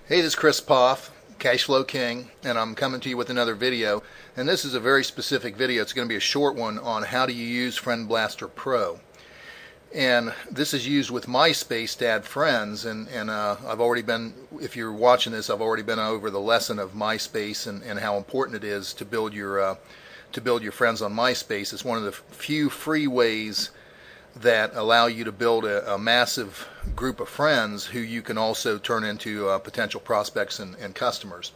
Hey, this is Chris Poff, Cashflow King, and I'm coming to you with another video. And this is a very specific video. It's going to be a short one on how do you use fblster Pro. And this is used with MySpace to add friends. And I've already been, if you're watching this, I've already been over the lesson of MySpace and how important it is to build your friends on MySpace. It's one of the few free ways that allow you to build a massive group of friends who you can also turn into potential prospects and customers.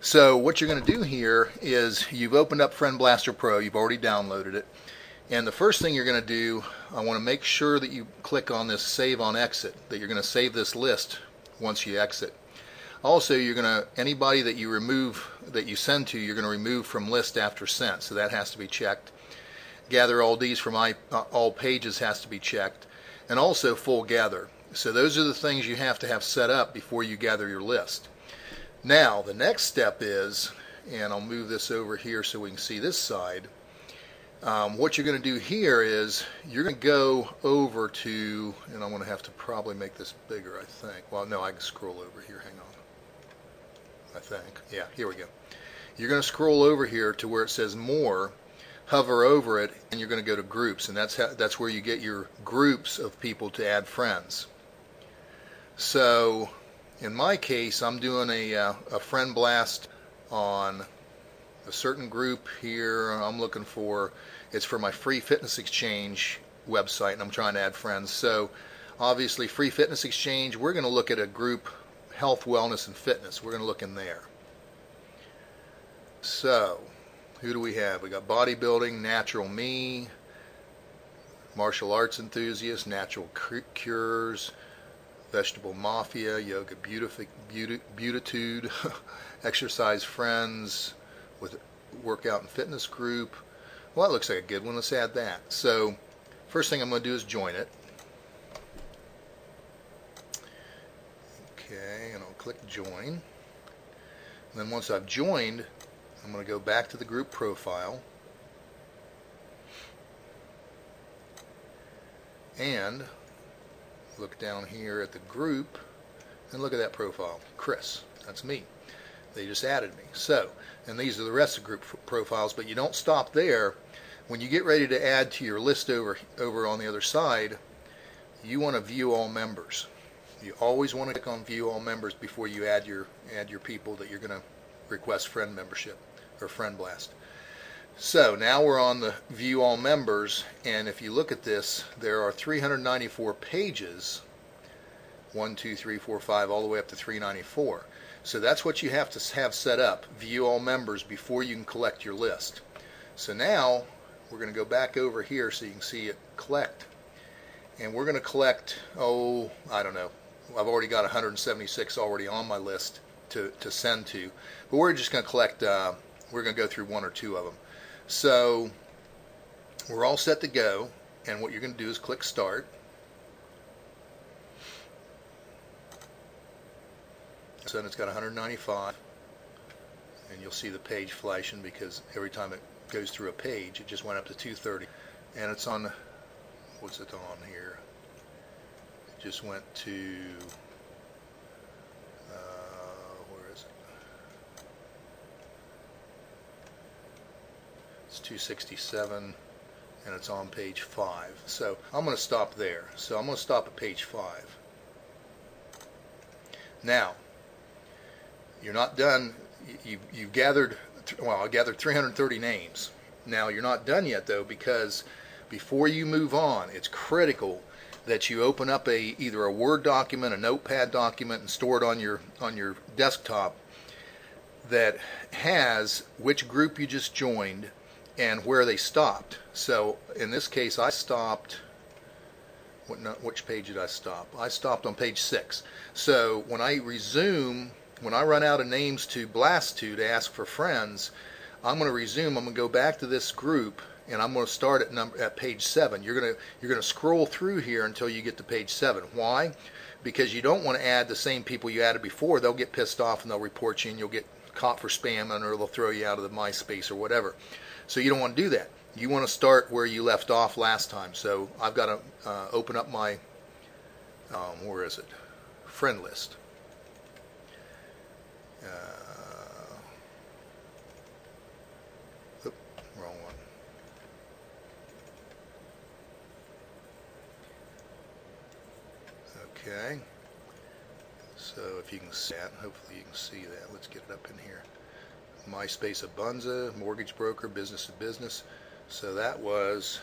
So what you're going to do here is you've opened up fblster Pro, you've already downloaded it, and the first thing you're going to do, I want to make sure that you click on this save on exit, that you're going to save this list once you exit. Also, you're going to, anybody that you remove, that you send to, you're going to remove from list after sent, so that has to be checked. Gather all these from all pages has to be checked, and also full gather. So those are the things you have to have set up before you gather your list. Now the next step is, and I'll move this over here so we can see this side, what you're going to do here is you're going to go over to, and I'm going to have to probably make this bigger, I think. Well, no, I can scroll over here, hang on, I think. Yeah, here we go. You're going to scroll over here to where it says more, hover over it, and you're going to go to groups, and that's where you get your groups of people to add friends. So in my case, I'm doing a friend blast on a certain group here. I'm looking for, it's for my free fitness exchange website, and I'm trying to add friends. So obviously free fitness exchange, we're going to look at a group, health, wellness, and fitness. We're going to look in there. So who do we have? We got bodybuilding, natural me, martial arts enthusiasts, natural cures, vegetable mafia, yoga beautitude, exercise friends with workout and fitness group. Well, that looks like a good one. Let's add that. So first thing I'm going to do is join it. Okay, and I'll click join. And then once I've joined, I'm going to go back to the group profile and look down here at the group and look at that profile. Chris, that's me. They just added me. So, and these are the rest of the group profiles, but you don't stop there. When you get ready to add to your list over on the other side, you want to view all members. You always want to click on view all members before you add your people that you're going to request friend membership or friend blast. So now we're on the view all members, and if you look at this, there are 394 pages, 1, 2, 3, 4, 5, all the way up to 394. So that's what you have to have set up, view all members, before you can collect your list. So now we're going to go back over here so you can see it collect, and we're going to collect, oh, I don't know, I've already got 176 already on my list to send to, but we're just going to collect, we're going to go through 1 or 2 of them. So we're all set to go, and what you're going to do is click start. So then it's got 195, and you'll see the page flashing because every time it goes through a page it just went up to 230, and it's on, what's it on here, it just went to where is it? It's 267, and it's on page 5. So I'm going to stop there. So I'm going to stop at page 5. Now you're not done. You've gathered, well, I gathered 330 names. Now you're not done yet though, because before you move on, it's critical that you open up either a Word document, a Notepad document, and store it on your desktop that has which group you just joined and where they stopped. So in this case, I stopped, which page did I stop? I stopped on page 6. So when I resume, when I run out of names to blast to ask for friends, I'm going to resume. I'm going to go back to this group, and I'm going to start at page 7. You're going to scroll through here until you get to page 7. Why? Because you don't want to add the same people you added before. They'll get pissed off and they'll report you, and you'll get caught for spamming, or they'll throw you out of the MySpace or whatever. So you don't want to do that. You want to start where you left off last time. So I've got to open up my where is it? Friend list. Oop, wrong one. Okay. So if you can see that, hopefully you can see that. Let's get it up in here. MySpace Abunza, mortgage broker, business to business. So that was,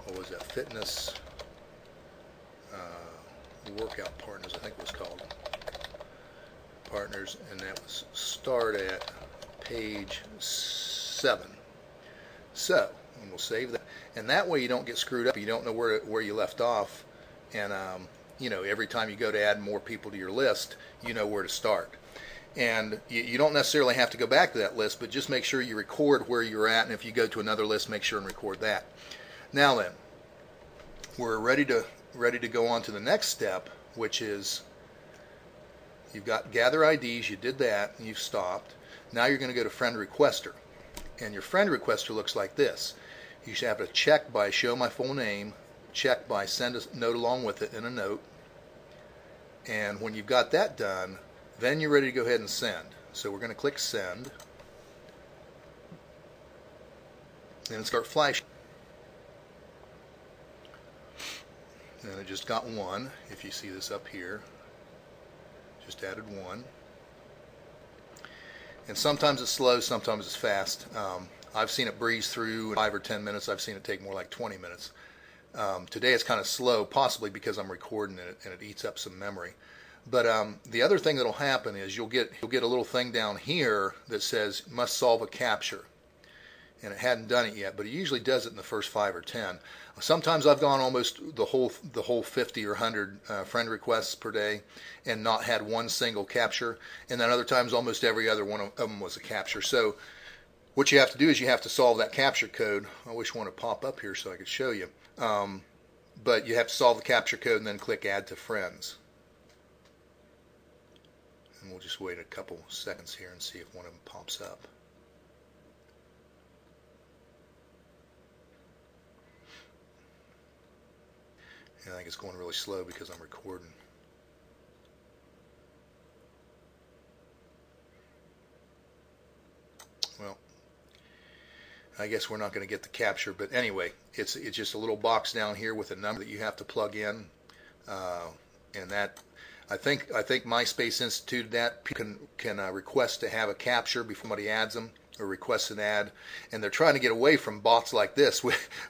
what was that? Fitness workout partners, I think it was called. Partners, and that was start at page 7. So, and we'll save that, and that way you don't get screwed up. You don't know where you left off, and you know, every time you go to add more people to your list, you know where to start. And you don't necessarily have to go back to that list, but just make sure you record where you're at, and if you go to another list, make sure and record that. Now then, we're ready to go on to the next step, which is you've got gather IDs, you did that, and you've stopped. Now you're going to go to friend requester, and your friend requester looks like this. You should have a check by show my full name, check by send a note along with it in a note, and when you've got that done, then you're ready to go ahead and send. So we're going to click send, and start flashing. And I just got one. If you see this up here, just added one. And sometimes it's slow, sometimes it's fast. I've seen it breeze through in 5 or 10 minutes. I've seen it take more like 20 minutes. Today it's kind of slow, possibly because I'm recording it and it eats up some memory. But the other thing that'll happen is you'll get a little thing down here that says must solve a capture, and it hadn't done it yet, but it usually does it in the first 5 or 10. Sometimes I've gone almost the whole 50 or 100 friend requests per day and not had one single capture, and then other times almost every other one of them was a capture. So what you have to do is you have to solve that capture code. I wish one would pop up here so I could show you. But you have to solve the capture code and then click add to friends. And we'll just wait a couple seconds here and see if one of them pops up. I think it's going really slow because I'm recording. Well, I guess we're not going to get the capture, but anyway, it's just a little box down here with a number that you have to plug in, and that I think MySpace instituted that. People can request to have a capture before somebody adds them, or request an ad, and they're trying to get away from bots like this,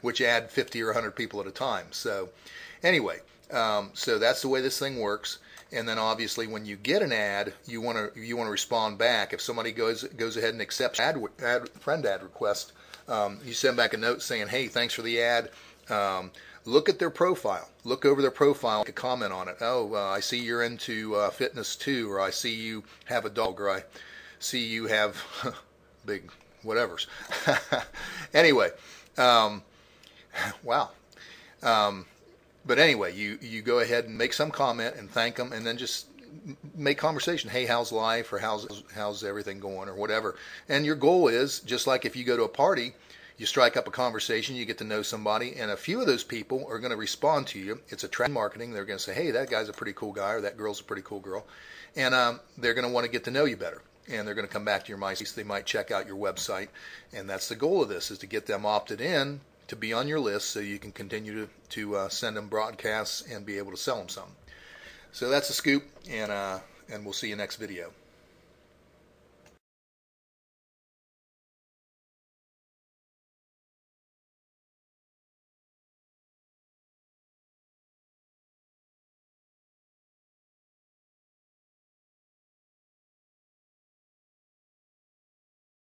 which add 50 or 100 people at a time. So anyway, so that's the way this thing works. And then obviously when you get an ad, you want to respond back. If somebody goes ahead and accepts friend ad request, you send back a note saying, hey, thanks for the ad. Look at their profile. Look over their profile. Make a comment on it. Oh, I see you're into fitness too, or I see you have a dog, or I see you have big whatevers. Anyway, wow. But anyway, you go ahead and make some comment and thank them, and then just make conversation. Hey, how's life, or how's everything going, or whatever. And your goal is, just like if you go to a party, you strike up a conversation, you get to know somebody, and a few of those people are going to respond to you. It's attraction marketing. They're going to say, hey, that guy's a pretty cool guy, or that girl's a pretty cool girl. And they're going to want to get to know you better. And they're going to come back to your MySpace. They might check out your website. And that's the goal of this, is to get them opted in to be on your list so you can continue to send them broadcasts and be able to sell them some. So that's the scoop, and we'll see you next video.